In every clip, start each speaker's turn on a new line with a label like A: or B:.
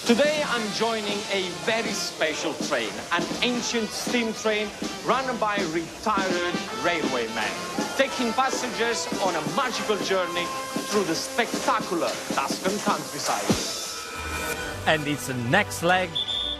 A: Today I'm joining a very special train, an ancient steam train run by retired railwaymen, taking passengers on a magical journey through the spectacular Tuscan countryside.
B: And it's the next leg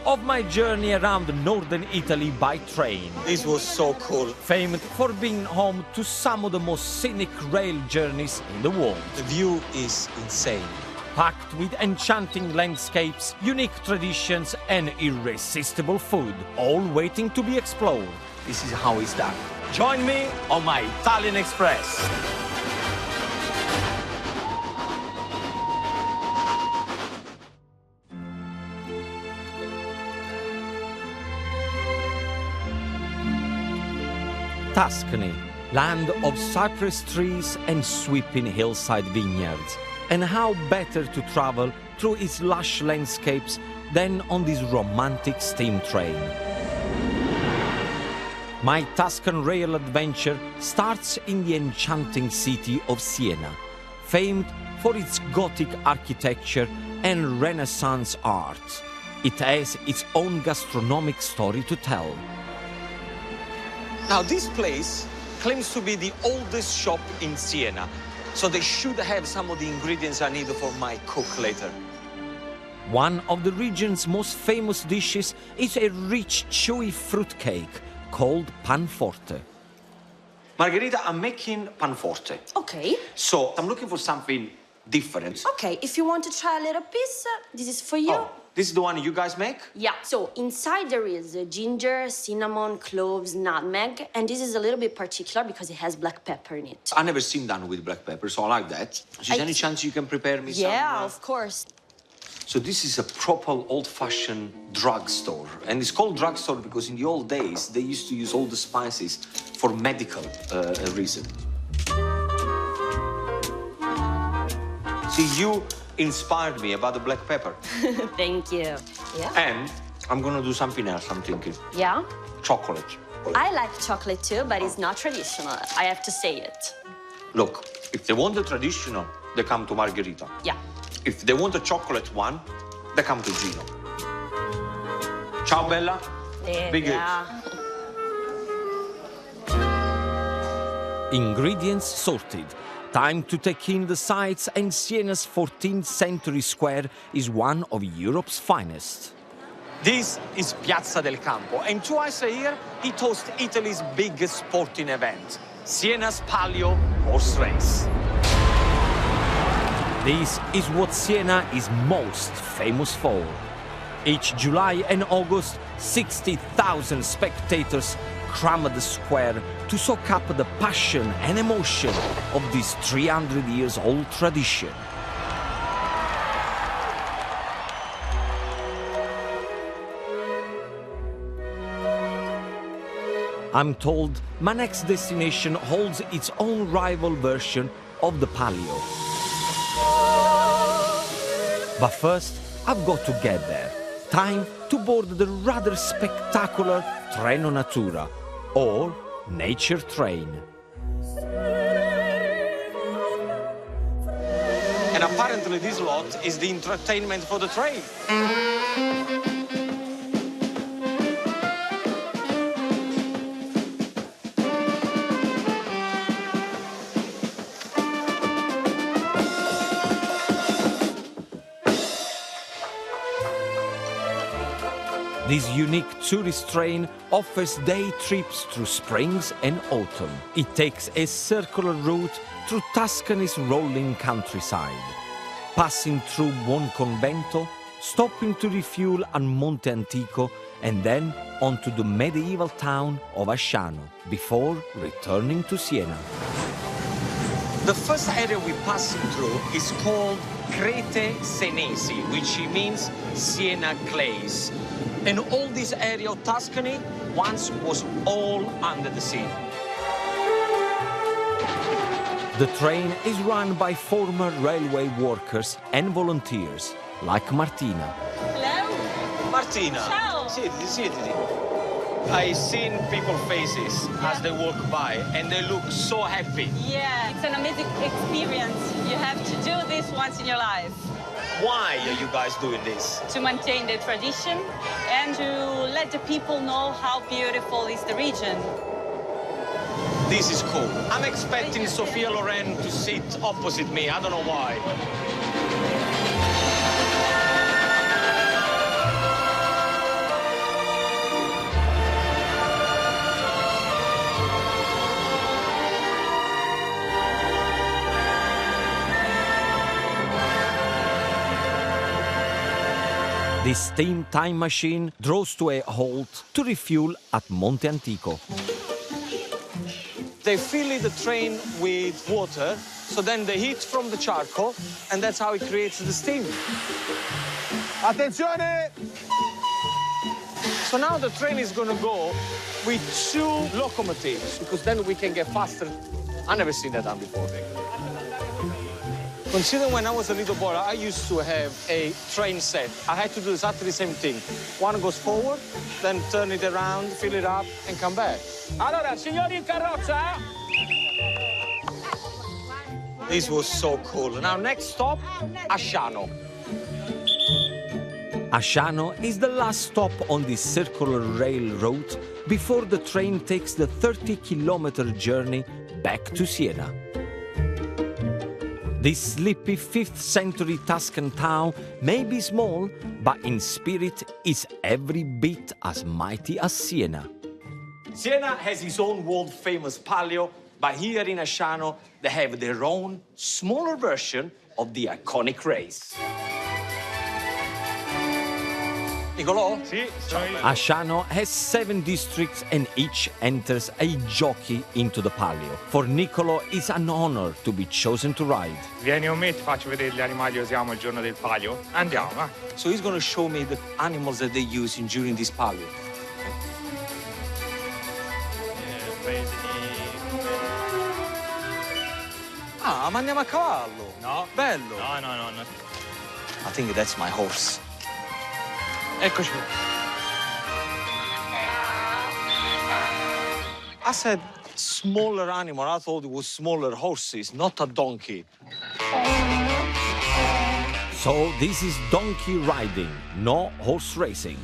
B: of my journey around northern Italy by train.
A: This was so cool.
B: Famed for being home to some of the most scenic rail journeys in the world.
A: The view is insane.
B: Packed with enchanting landscapes, unique traditions and irresistible food, all waiting to be explored.
A: This is how it's done. Join me on my Italian Express.
B: Tuscany, land of cypress trees and sweeping hillside vineyards. And how better to travel through its lush landscapes than on this romantic steam train. My Tuscan rail adventure starts in the enchanting city of Siena, famed for its Gothic architecture and Renaissance art. It has its own gastronomic story to tell.
A: Now, this place claims to be the oldest shop in Siena, so they should have some of the ingredients I need for my cook later.
B: One of the region's most famous dishes is a rich, chewy fruitcake called Panforte.
A: Margherita, I'm making Panforte.
C: Okay.
A: So I'm looking for something different.
C: Okay, if you want to try a little piece, this is for you.
A: Oh, this is the one you guys make?
C: Yeah, so inside there is ginger, cinnamon, cloves, nutmeg, and this is a little bit particular because it has black pepper in it.
A: I've never seen done with black pepper, so I like that. Is there any chance you can prepare me some?
C: Yeah, of course.
A: So this is a proper old-fashioned drugstore. And it's called drugstore because in the old days, they used to use all the spices for medical reasons. See, you inspired me about the black pepper.
C: Thank you. Yeah?
A: And I'm gonna do something else, I'm thinking.
C: Yeah?
A: Chocolate.
C: I like chocolate too, but it's not traditional. I have to say it.
A: Look, if they want the traditional, they come to Margherita.
C: Yeah.
A: If they want a chocolate one, they come to Gino. Ciao, Bella. Be good.
C: Yeah.
B: Ingredients sorted. Time to take in the sights, and Siena's 14th century square is one of Europe's finest.
A: This is Piazza del Campo, and twice a year it hosts Italy's biggest sporting event, Siena's Palio horse race.
B: This is what Siena is most famous for. Each July and August, 60,000 spectators cram the square to soak up the passion and emotion of this 300 years old tradition. I'm told my next destination holds its own rival version of the Palio. But first, I've got to get there. Time to board the rather spectacular Treno Natura, or nature train.
A: And apparently this lot is the entertainment for the train.
B: This unique tourist train offers day trips through springs and autumn. It takes a circular route through Tuscany's rolling countryside, passing through Buonconvento, stopping to refuel at Monte Antico, and then onto the medieval town of Asciano, before returning to Siena.
A: The first area we're passing through is called Crete Senesi, which means Siena clays. And all this area of Tuscany once was all under the sea.
B: The train is run by former railway workers and volunteers, like Martina.
C: Hello.
A: Martina.
C: Ciao.
A: Siediti, siediti. I've seen people's faces as they walk by, and they look so happy.
D: Yeah, it's an amazing experience. You have to do this once in your life.
A: Why are you guys doing this?
D: To maintain the tradition and to let the people know how beautiful is the region.
A: This is cool. I'm expecting Sophia Loren to sit opposite me. I don't know why.
B: The steam time machine draws to a halt to refuel at Monte Antico.
A: They fill the train with water, so then the heat from the charcoal, and that's how it creates the steam.
E: Attenzione!
A: So now the train is going to go with 2 locomotives, because then we can get faster. I've never seen that done before. Considering when I was a little boy, I used to have a train set. I had to do exactly the same thing. One goes forward, then turn it around, fill it up, and come back.
E: Allora, signori in carrozza!
A: This was so cool. Now, next stop, Asciano.
B: Asciano is the last stop on this circular rail route before the train takes the 30-kilometer journey back to Siena. This sleepy 5th century Tuscan town may be small, but in spirit is every bit as mighty as Siena.
A: Siena has its own world-famous palio, but here in Asciano, they have their own smaller version of the iconic race. Nicolò?
E: Sì,
B: Asciano has 7 districts and each enters a jockey into the palio. For Niccolò, it's an honor to be chosen to ride.
E: Vieni con me, ti faccio vedere gli animali che usiamo il giorno del palio. Andiamo, va.
A: So he's going to show me the animals that they use during this palio. Ah, ma andiamo a cavallo?
E: No.
A: Bello.
E: No.
A: I think that's my horse.
E: Eccoci.
A: I said smaller animal. I thought it was smaller horses, not a donkey.
B: So this is donkey riding, no horse racing.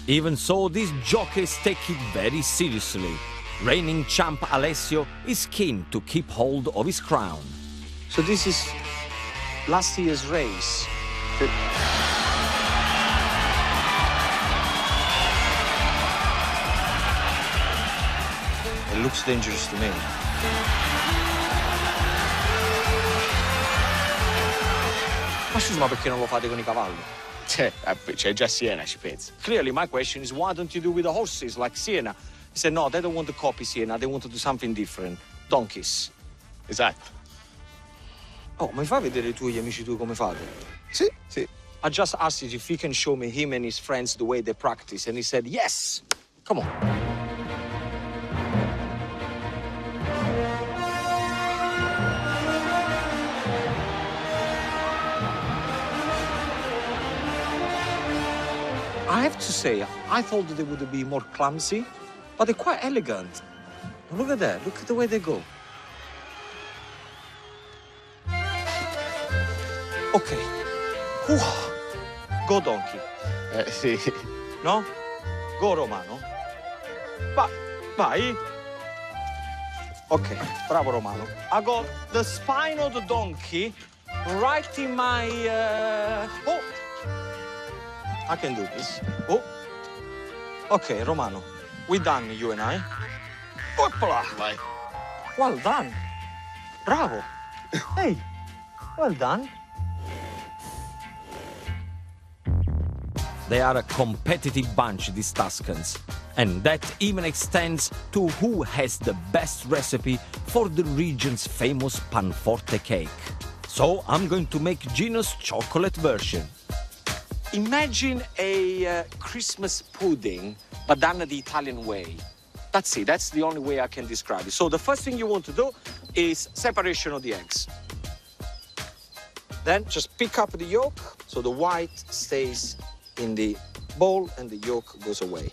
B: Even so, these jockeys take it very seriously. Reigning champ Alessio is keen to keep hold of his crown.
A: So this is last year's race. It looks dangerous to me. Ma scusa, ma perché non lo fate con i cavalli?
E: C'è già Siena, ci pensi.
A: Clearly, my question is, why don't you do with the horses like Siena? He said, no, they don't want to copy Siena. They want to do something different. Donkeys.
E: Esatto.
A: Oh, mi fai vedere i tuoi amici tu come fate?
E: Sì.
A: I just asked him if he can show me him and his friends the way they practice, and he said, yes. Come on. I have to say, I thought that they would be more clumsy, but they're quite elegant. Look at that. Look at the way they go. Okay. Go donkey.
E: Sì.
A: No? Go Romano. Vai. Okay, bravo Romano. I got the spine of the donkey right in my... Oh! I can do this. Oh! Okay, Romano. We're done, you and I. Hoppla!
E: Vai.
A: Well done. Bravo. Hey, well done.
B: They are a competitive bunch, these Tuscans. And that even extends to who has the best recipe for the region's famous Panforte cake. So I'm going to make Ginos' chocolate version.
A: Imagine a Christmas pudding, but done the Italian way. That's it. That's the only way I can describe it. So the first thing you want to do is separation of the eggs. Then just pick up the yolk so the white stays in the bowl and the yolk goes away.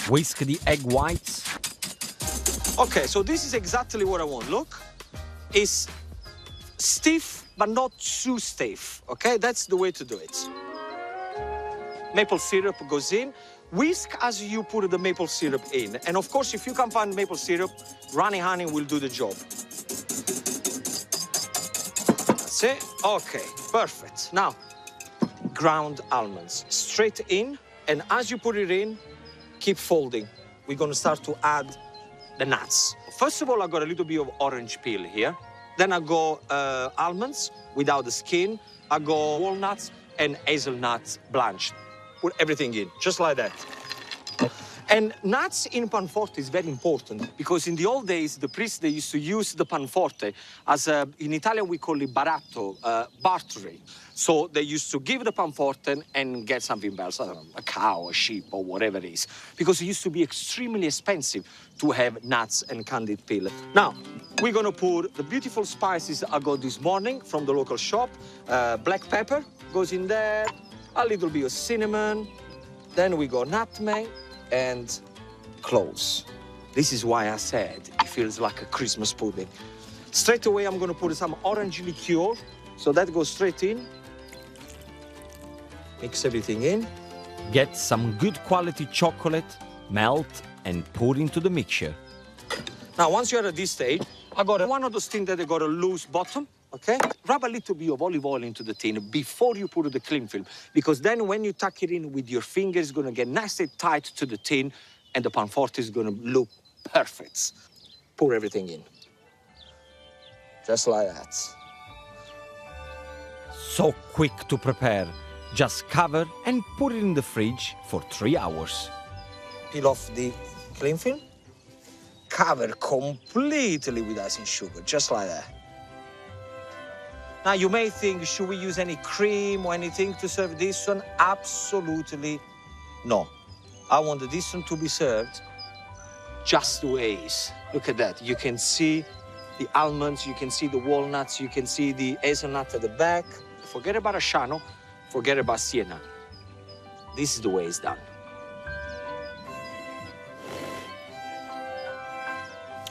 B: Whisk the egg whites.
A: Okay, so this is exactly what I want. Look, it's stiff, but not too stiff, okay? That's the way to do it. Maple syrup goes in. Whisk as you put the maple syrup in. And of course, if you can't find maple syrup, runny honey will do the job. That's it. Okay, perfect. Now, ground almonds. Straight in, and as you put it in, keep folding. We're gonna start to add the nuts. First of all, I got a little bit of orange peel here. Then I go almonds without the skin. I go walnuts and hazelnuts blanched. Put everything in, just like that. And nuts in Panforte is very important because in the old days, the priests, they used to use the Panforte as in Italian, we call it baratto, bartering. So they used to give the Panforte and get something else, I don't know, a cow, a sheep, or whatever it is, because it used to be extremely expensive to have nuts and candied peel. Now, we're gonna put the beautiful spices I got this morning from the local shop. Black pepper goes in there, a little bit of cinnamon, then we go nutmeg and cloves. This is why I said it feels like a Christmas pudding. Straight away, I'm gonna put some orange liqueur, so that goes straight in. Mix everything in.
B: Get some good quality chocolate, melt, and pour into the mixture.
A: Now, once you're at this stage, I got one of those things that they got a loose bottom, okay? Rub a little bit of olive oil into the tin before you put the cling film, because then when you tuck it in with your fingers, it's gonna get nice and tight to the tin, and the Panforte is gonna look perfect. Pour everything in. Just like that.
B: So quick to prepare. Just cover and put it in the fridge for 3 hours.
A: Peel off the cling film. Cover completely with icing sugar, just like that. Now, you may think, should we use any cream or anything to serve this one? Absolutely no. I want this one to be served just the way it is. Look at that. You can see the almonds, you can see the walnuts, you can see the hazelnut at the back. Forget about Asciano, forget about Siena. This is the way it's done.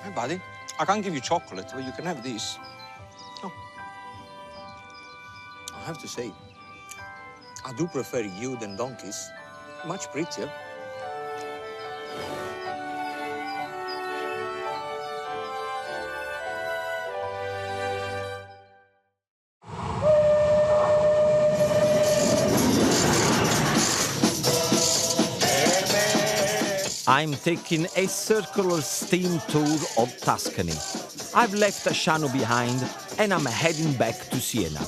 A: Hey, buddy, I can't give you chocolate, but you can have this. Oh. I have to say, I do prefer you than donkeys. Much prettier.
B: I'm taking a circular steam tour of Tuscany. I've left Asciano behind and I'm heading back to Siena.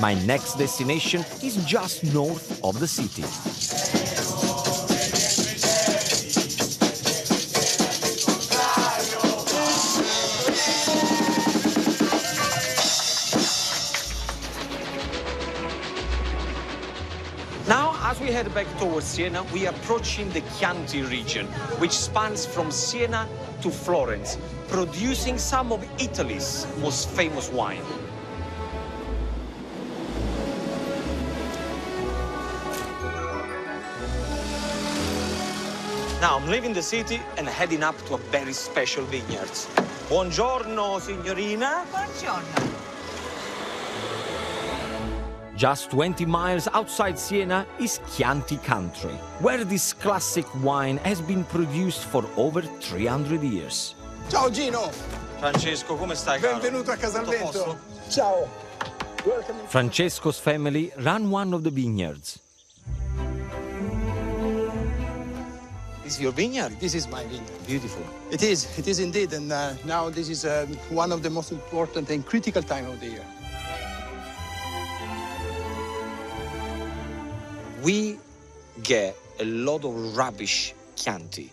B: My next destination is just north of the city.
A: Now, as we head back towards Siena, we are approaching the Chianti region, which spans from Siena to Florence, producing some of Italy's most famous wine. Now, I'm leaving the city and heading up to a very special vineyard. Buongiorno, signorina.
F: Buongiorno.
B: Just 20 miles outside Siena is Chianti country, where this classic wine has been produced for over 300 years.
G: Ciao Gino!
A: Francesco, come stai, caro?
G: Benvenuto a Casalvento!
A: Tutto a posto?
G: Ciao! Welcome.
B: Francesco's family run one of the vineyards.
A: This is your vineyard?
G: This is my vineyard.
A: Beautiful.
G: It is indeed, and now this is one of the most important and critical time of the year.
A: We get a lot of rubbish Chianti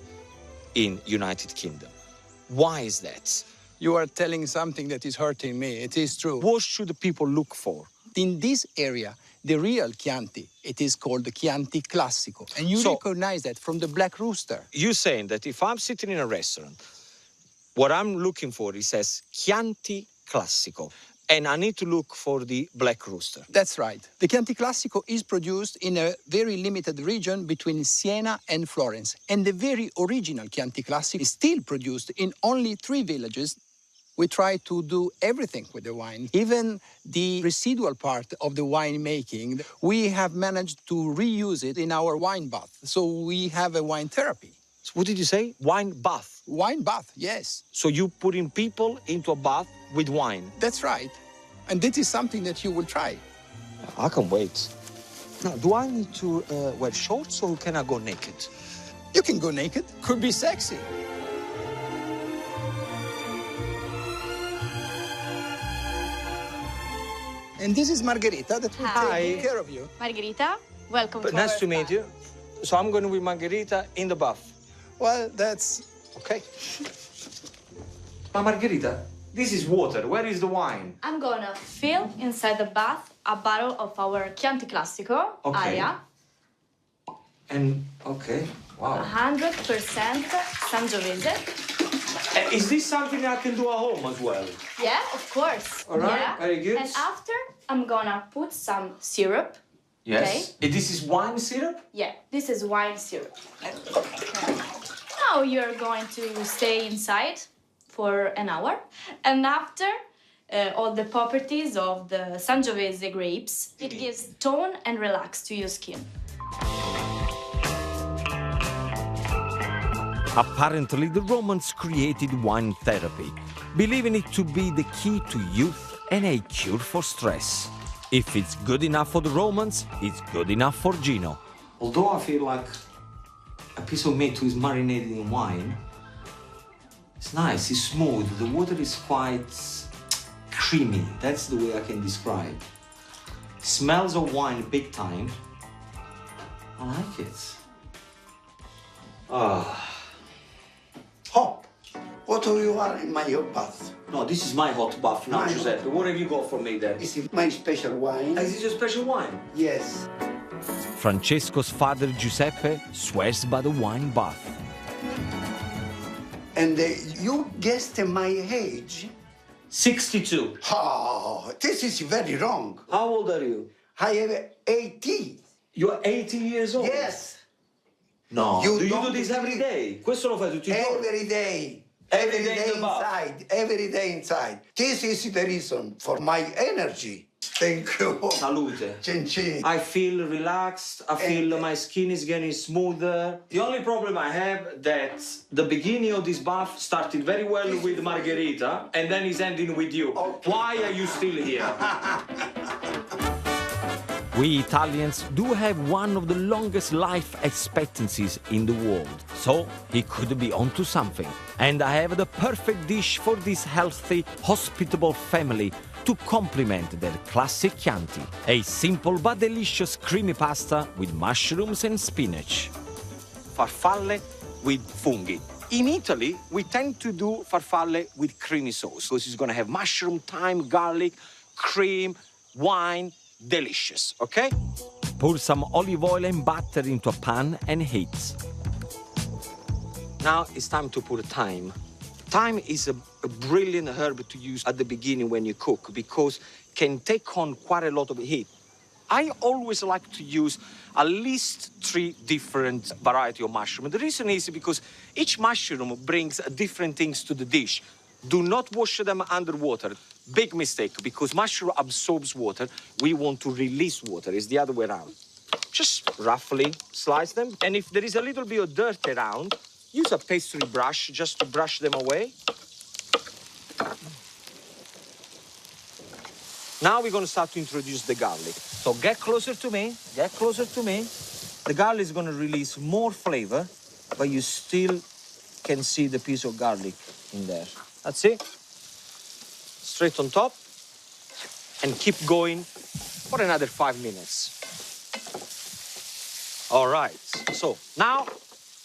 A: in United Kingdom. Why is that?
G: You are telling something that is hurting me. It is true.
A: What should people look for?
G: In this area, the real Chianti, it is called the Chianti Classico. And you recognize that from the Black Rooster.
A: You're saying that if I'm sitting in a restaurant, what I'm looking for, it says Chianti Classico.
B: And I need to look for the black rooster.
G: That's right. The Chianti Classico is produced in a very limited region between Siena and Florence. And the very original Chianti Classico is still produced in only 3 villages. We try to do everything with the wine. Even the residual part of the wine making, we have managed to reuse it in our wine bath. So we have a wine therapy.
B: So what did you say? Wine bath.
G: Wine bath, yes.
B: So you putting people into a bath with wine.
G: That's right. And this is something that you will try.
B: I can't wait. Now, do I need to wear shorts or can I go naked?
G: You can go naked. Could be sexy. And this is Margherita that will take care of you.
F: Margherita, welcome to
B: Nice
F: our
B: to meet
F: bath.
B: you. So I'm going with Margherita in the bath.
G: Well, that's...
B: Okay. Margherita, this is water. Where is the wine?
F: I'm gonna fill inside the bath a bottle of our Chianti Classico
B: Okay.
F: area.
B: And, okay, wow.
F: 100% Sangiovese.
B: Is this something I can do at home as well?
F: Yeah, of course.
B: All right,
F: Yeah.
B: very good.
F: And after, I'm gonna put some syrup.
B: Yes. This is wine syrup?
F: Yeah, this is wine syrup. Okay. Now you're going to stay inside for an hour. And after, all the properties of the Sangiovese grapes, it gives tone and relax to your skin.
B: Apparently, the Romans created wine therapy, believing it to be the key to youth and a cure for stress. If it's good enough for the Romans, it's good enough for Gino. Although I feel like a piece of meat is marinated in wine, it's nice, it's smooth, the water is quite creamy. That's the way I can describe. Smells of wine big time. I like it.
H: Hop, what do you want in my hot bath?
B: No, this is my hot bath now,
H: My
B: Giuseppe.
H: hot-
B: What have you got for me there?
H: This is my special wine.
B: Is this your special wine?
H: Yes.
B: Francesco's father Giuseppe swears by the wine bath.
H: And you guessed my age?
B: 62.
H: Oh, this is very wrong.
B: How old are you?
H: I have 80.
B: You're 80 years old?
H: Yes,
B: No.
H: You
B: do you do
H: don't
B: this every
H: believe-
B: day? Questo lo fai tutti i giorni?
H: every day.
B: Every day in the bath.
H: inside. Every day inside. This is the reason for my energy. Thank you.
B: Salute.
H: Chin chin.
B: I feel relaxed. I feel my skin is getting smoother. The only problem I have that the beginning of this bath started very well with Margherita and then is ending with you.
H: Okay.
B: Why are you still here? We Italians do have one of the longest life expectancies in the world, so he could be onto something. And I have the perfect dish for this healthy, hospitable family to complement their classic Chianti. A simple but delicious creamy pasta with mushrooms and spinach. Farfalle with funghi. In Italy, we tend to do farfalle with creamy sauce. So this is going to have mushroom, thyme, garlic, cream, wine. Delicious, okay? Pour some olive oil and butter into a pan and heat. Now it's time to put thyme. Thyme is a brilliant herb to use at the beginning when you cook because it can take on quite a lot of heat. I always like to use at least 3 different varieties of mushroom. The reason is because each mushroom brings different things to the dish. Do not wash them underwater. Big mistake, because mushroom absorbs water. We want to release water. It's the other way around. Just roughly slice them. And if there is a little bit of dirt around, use a pastry brush just to brush them away. Now we're going to start to introduce the garlic. So get closer to me. Get closer to me. The garlic is going to release more flavor, but you still can see the piece of garlic in there. That's it. Straight on top. And keep going for another 5 minutes. All right. So now,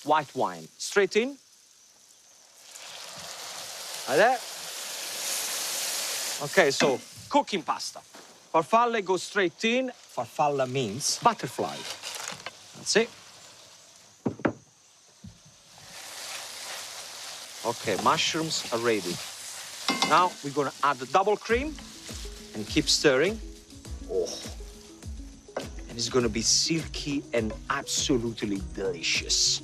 B: white wine. Straight in. Like that. Okay, so cooking pasta. Farfalle goes straight in. Farfalla means butterfly. That's it. Okay, mushrooms are ready. Now we're gonna add the double cream. and keep stirring. Oh, and it's gonna be silky and absolutely delicious.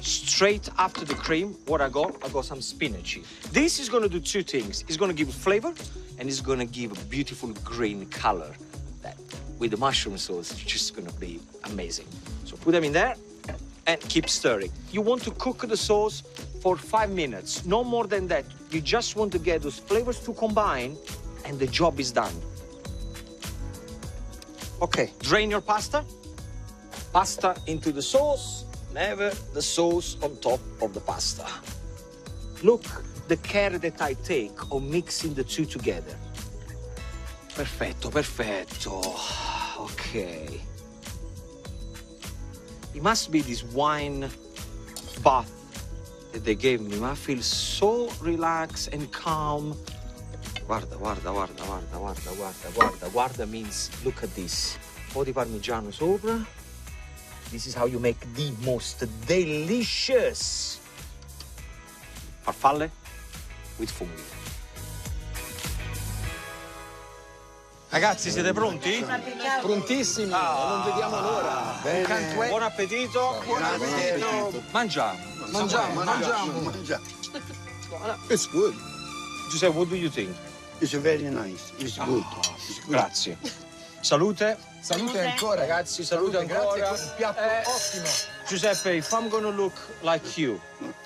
B: Straight after the cream, what I got some spinach. This is gonna do two things. It's gonna give flavor and it's gonna give a beautiful green color that with the mushroom sauce, it's just gonna be amazing. So put them in there and keep stirring. You want to cook the sauce for 5 minutes, no more than that. You just want to get those flavors to combine and the job is done. Okay, drain your pasta. Pasta into the sauce, never the sauce on top of the pasta. Look the care that I take on mixing the two together. Perfetto, perfetto. Okay. It must be this wine bath that they gave me. I feel so relaxed and calm. Guarda, guarda, guarda, guarda, guarda, guarda, guarda. Guarda means look at this. Un po' di parmigiano sopra. This is how you make the most delicious farfalle with funghi. Ragazzi, siete pronti?
G: Prontissimi, non vediamo l'ora.
H: Bene.
B: Buon appetito.
H: Buon appetito.
B: Mangiamo.
H: Mangiamo. It's good.
B: Giuseppe, what do you think?
H: It's very nice. It's good. It's good.
B: Grazie. Salute.
G: Salute ancora.
B: Ragazzi, salute ancora.
G: Grazie, un piatto ottimo.
B: Giuseppe, if I'm gonna look like you,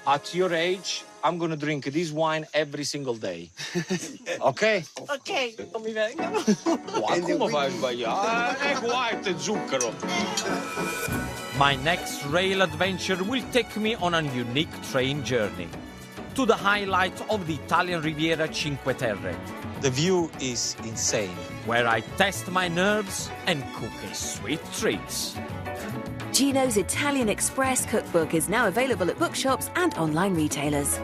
B: at your age, I'm gonna drink this wine every single day. Ok?
D: Ok, non mi venga.
B: Come vai a sbagliare? È white e zucchero.
I: My next rail adventure will take me on a unique train journey to the highlight of the Italian Riviera Cinque Terre,
B: The view is insane.
I: where I test my nerves and cook a sweet treats.
J: Ginos' Italian Express cookbook is now available at bookshops and online retailers.